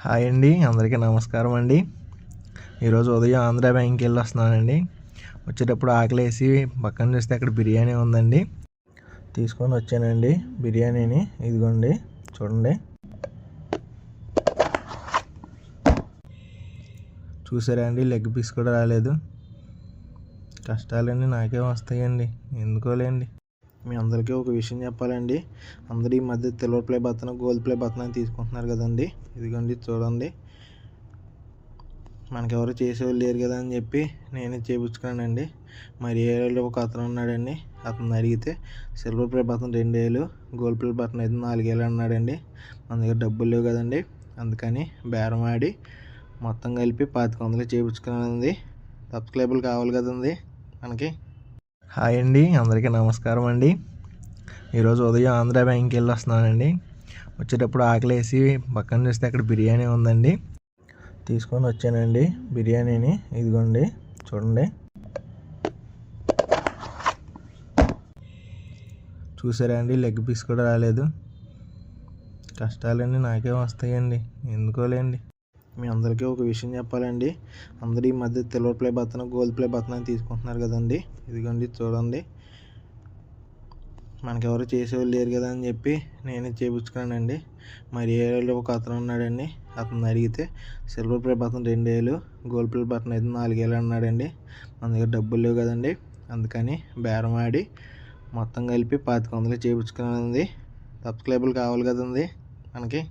Hi అండి, అందరికీ నమస్కారం అండి. ఈరోజు ఉదయం ఆంధ్రా బ్యాంక్కి వెళ్ళి వస్తున్నానండి. వచ్చేటప్పుడు ఆకలేసి పక్కన చూస్తే అక్కడ బిర్యానీ ఉందండి, తీసుకొని వచ్చానండి బిర్యానీని. ఇదిగోండి చూడండి, చూసారా అండి, లెగ్ పీస్ కూడా రాలేదు. కష్టాలన్నీ నాకే వస్తాయండి, ఎందుకోలేండి. మీ అందరికీ ఒక విషయం చెప్పాలండి. అందరూ ఈ మధ్య silver play button, gold play button అని తీసుకుంటున్నారు కదండి. ఇదిగోండి చూడండి, మనకెవరు చేసేవాళ్ళు లేరు కదా అని చెప్పి నేనే చేయించుకున్నానండి. మరి ఏరియాలో ఒక అతను ఉన్నాడండి, అతను అడిగితే silver play button 2000, gold play button అయితే 4000 అన్నాడండి. మన దగ్గర డబ్బులు లేవు కదండి, అందుకని బేరం ఆడి మొత్తం కలిపి 2500 చేయించుకున్నానండి. సబ్స్క్రైబులు కావాలి కదండి మనకి. హాయ్ అండి, అందరికీ నమస్కారం అండి. ఈరోజు ఉదయం ఆంధ్రా బ్యాంక్కి వెళ్ళి వస్తున్నానండి. వచ్చేటప్పుడు ఆకలేసి పక్కన చూస్తే అక్కడ బిర్యానీ ఉందండి, తీసుకొని వచ్చానండి బిర్యానీని. ఇదిగోండి చూడండి, చూసారా అండి, లెగ్ పీస్ కూడా రాలేదు. కష్టాలన్నీ నాకే వస్తాయండి, ఎందుకోలేండి. మీ అందరికీ ఒక విషయం చెప్పాలండి. అందరూ ఈ మధ్య silver play button, gold play button అని తీసుకుంటున్నారు కదండి. ఇదిగోండి చూడండి, మనకెవరు చేసేవాళ్ళు లేరు కదా అని చెప్పి నేనే చేయించుకున్నానండి. మరి ఏరియాలో ఒక అతను ఉన్నాడండి, అతను అడిగితే silver play button 2000, gold play button అయితే 4000 అన్నాడండి. మన దగ్గర డబ్బులు లేవు కదండి, అందుకని బేరం ఆడి మొత్తం కలిపి 2500 చేయించుకున్నానండి. సబ్స్క్రైబులు కావాలి కదండి మనకి.